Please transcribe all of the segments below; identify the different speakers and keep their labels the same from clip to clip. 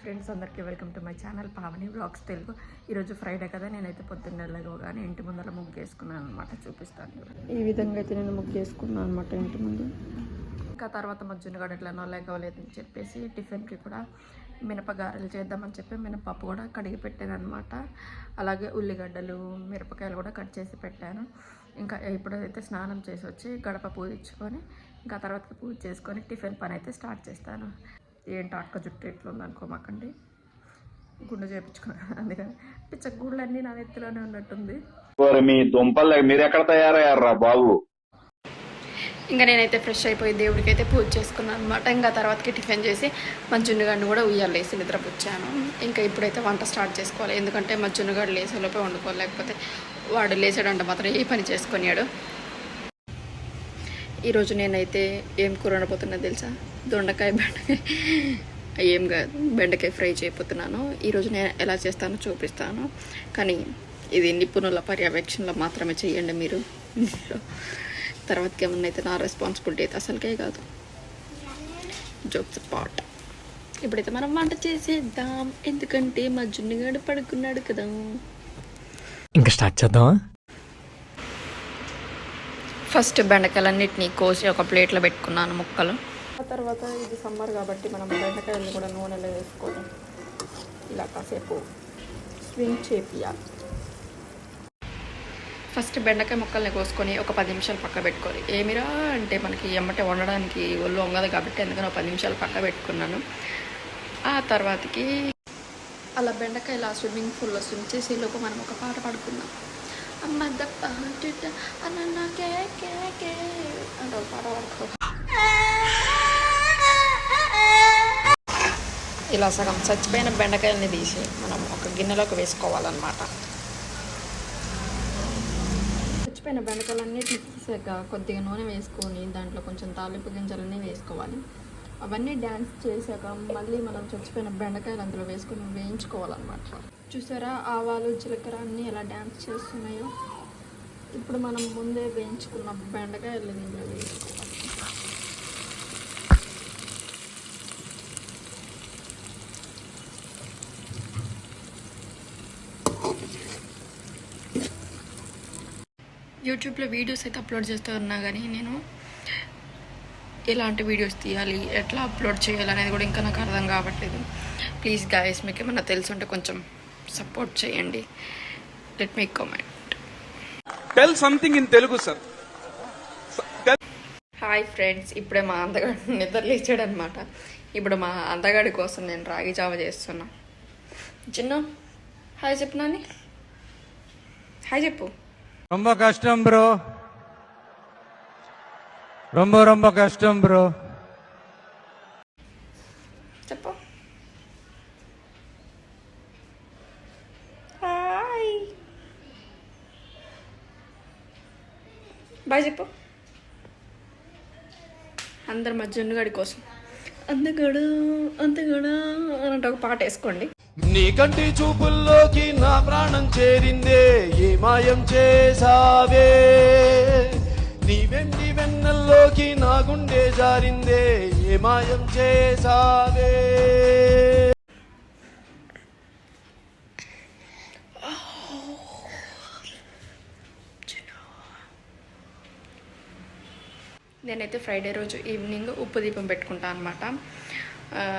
Speaker 1: Friends అందరికీ welcome to my channel Pavani blogs Telugu. ఈరోజు Friday కదా, నేనైతే పొద్దున్న లేవగానే ఇంటి ముందర ముగ్గు వేసుకున్నాను అనమాట. చూపిస్తాను. ఈ విధంగా అయితే నేను ముగ్గు వేసుకున్నాను అనమాట ఇంటి ముందు. ఇంకా తర్వాత మా జున్నుగాడు ఎట్లనో లేకలేదని చెప్పేసి టిఫిన్కి కూడా మినపగారెలు చేద్దామని చెప్పి మినపప్పు కూడా కడిగి పెట్టాను అనమాట. అలాగే ఉల్లిగడ్డలు మిరపకాయలు కూడా కట్ చేసి పెట్టాను. ఇంకా ఇప్పుడైతే స్నానం చేసి వచ్చి గడప పూజించుకొని ఇంకా తర్వాత పూజ చేసుకొని టిఫిన్ పని అయితే స్టార్ట్ చేస్తాను. ఏంటో అక్క జుట్టు ఎట్లుందనుకోమాకండి, గుండె చేయించుకున్నాను. అందుకని పిచ్చ గుళ్ళన్నీ నా నెత్తిలోనే ఉన్నట్టుంది.
Speaker 2: మీ దుంపలు మీరు ఎక్కడ తయారయ్యారా బాబు?
Speaker 1: ఇంకా నేనైతే ఫ్రెష్ అయిపోయి దేవుడికి అయితే పూజ చేసుకున్నాను అనమాట. ఇంకా తర్వాతకి టిఫిన్ చేసి మా జున్నుగాడిని కూడా ఉయ్యాలేసి నిద్రపుచ్చాను. ఇంకా ఇప్పుడైతే వంట స్టార్ట్ చేసుకోవాలి. ఎందుకంటే మా జున్నుగాడు లేసేలోపే వండుకోవాలి, లేకపోతే వాడు లేచాడంటే మాత్రం ఏ పని చేసుకున్నాడు. ఈరోజు నేనైతే ఏం కూర వండబోతున్నా తెలుసా? దొండకాయ బెండకాయ ఏం కాదు, బెండకాయ ఫ్రై చేయబోతున్నాను. ఈరోజు నేను ఎలా చేస్తానో చూపిస్తాను, కానీ ఇది నిపుణుల పర్యవేక్షణలో మాత్రమే చేయండి మీరు. తర్వాతకి ఏమన్నా అయితే నా రెస్పాన్సిబిలిటీ అయితే అసలుకే కాదు. Jokes apart. ఇప్పుడైతే మనం వంట చేసేద్దాం, ఎందుకంటే మా జున్నుగాడు పడుకున్నాడు కదా.
Speaker 3: ఇంకా స్టార్ట్ చేద్దామా?
Speaker 1: ఫస్ట్ బెండకాయలన్నిటినీ కోసి ఒక ప్లేట్లో పెట్టుకున్నాను ముక్కలు. ఆ తర్వాత ఇది సమ్మర్ కాబట్టి మనం బెండకాయలను కూడా నూనెలో వేసుకొని ఇలా కాసేపు స్వింగ్ చేపియాలి. ఫస్ట్ బెండకాయ ముక్కల్ని కోసుకొని ఒక 10 నిమిషాలు పక్క పెట్టుకోవాలి. ఏమిరా అంటే మనకి ఎమ్మటే వండడానికి ఒళ్ళు వంగదు కాబట్టి అందుకని ఒక 10 నిమిషాలు పక్క పెట్టుకున్నాను. ఆ తర్వాతకి అలా బెండకాయ ఇలా స్విమ్మింగ్ పూల్లో స్విమ్ చేసేలోపు మనం ఒక పాట పాడుకున్నాం. అమ్మ దప్ప అన్న కే కే కే అంటే ఒక పాట పాడుకో. ఇలా సగం చచ్చిపోయిన బెండకాయలని తీసి మనం ఒక గిన్నెలోకి వేసుకోవాలన్నమాట. చచ్చిపోయిన బెండకాయలన్నిటిని తీసాక కొద్దిగా నూనె వేసుకొని దాంట్లో కొంచెం తాలింపు గింజలన్నీ వేసుకోవాలి. అవన్నీ డ్యాన్స్ చేశాక మళ్ళీ మనం చచ్చిపోయిన బెండకాయలు అందులో వేసుకొని వేయించుకోవాలన్నమాట. చూసారా ఆవాలు జీలకర్ర అన్నీ ఎలా డ్యాన్స్ చేస్తున్నాయో. ఇప్పుడు మనం ముందే వేయించుకున్న బెండకాయలు ఇందులో వేసుకోవాలి. యూట్యూబ్లో వీడియోస్ అయితే అప్లోడ్ చేస్తూ ఉన్నా, కానీ నేను ఎలాంటి వీడియోస్ తీయాలి, ఎట్లా అప్లోడ్ చేయాలి అనేది కూడా ఇంకా నాకు అర్థం కావట్లేదు. ప్లీజ్ గాయస్, మీకు ఏమన్నా తెలుసుంటే కొంచెం సపోర్ట్ చేయండి. Let me comment.
Speaker 4: Tell something in Telugu sir.
Speaker 1: Hi friends, ఇప్పుడే మా అందగాడు నిద్ర లేచాడు అనమాట. ఇప్పుడు మా అందగాడి కోసం నేను రాగి జావ చేస్తున్నా. చిన్న హాయ్ చెప్పు నాని, హాయ్ చెప్పు.
Speaker 3: ரொம்ப கஷ்டம் ப்ரோ, ரொம்ப ரொம்ப கஷ்டம் ப்ரோ.
Speaker 1: చెప్పు హాయ్, బాయ్ చెప్పు. అందరు మా జున్నుగాడి కోసం అందగాడు అందగాడు అనంటే ఒక పాట వేసుకోండి.
Speaker 5: నీ కంటి చూపుల్లోకి నా ప్రాణం చేరిందే, ఏ మాయం చేసావే, నీ వెండి వెన్నెల్లోకి నా గుండె జారిందే, ఏ మాయం చేసావే. నేనైతే ఫ్రైడే రోజు ఈవినింగ్ ఉప్పు దీపం పెట్టుకుంటాను అనమాట.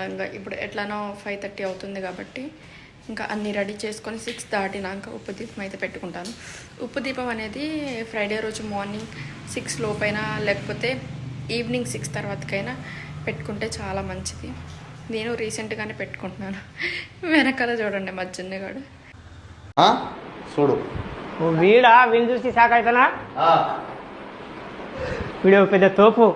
Speaker 5: ఇంకా ఇప్పుడు ఎట్లానో 5:30 అవుతుంది కాబట్టి ఇంకా అన్నీ రెడీ చేసుకొని 6 దాటినాక ఉప్పు దీపం అయితే పెట్టుకుంటాను. ఉప్పు దీపం అనేది ఫ్రైడే రోజు మార్నింగ్ 6 లోపైనా లేకపోతే ఈవినింగ్ 6 తర్వాతకైనా పెట్టుకుంటే చాలా మంచిది. నేను రీసెంట్గానే పెట్టుకుంటున్నాను. వెనకాల చూడండి మా జున్నుగాడు.
Speaker 6: చూడు
Speaker 7: వీడా వీళ్ళు చూసి షాక్ అవుతానా? వీడు పెద్ద తోపు.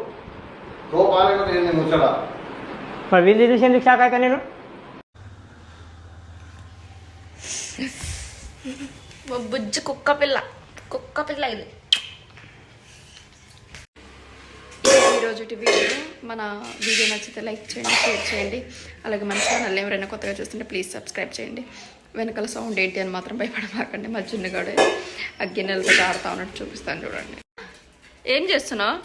Speaker 7: మరి వీళ్ళు చూసి ఎందుకు షాక్ అవుతా నేను?
Speaker 1: బుజ్జి కుక్క పిల్ల ఇది. ఈరోజు వీడియో మన వీడియో నచ్చితే లైక్ చేయండి, షేర్ చేయండి. అలాగే మన ఛానల్ ఎవరైనా కొత్తగా చూస్తుంటే ప్లీజ్ సబ్స్క్రైబ్ చేయండి. వెనకాల సౌండ్ ఏంటి అని మాత్రం భయపడమాకండి. మా జున్నుగాడు ఆ గిన్నెలతో ఆడుతా ఉన్నట్టు చూపిస్తాను చూడండి. ఏం చేస్తున్నావు?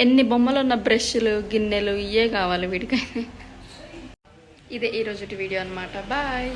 Speaker 5: ఎన్ని బొమ్మలు ఉన్న బ్రష్లు గిన్నెలు ఇవే కావాలి వీడికైతే. ఇదే ఈరోజు వీడియో అనమాట. బాయ్.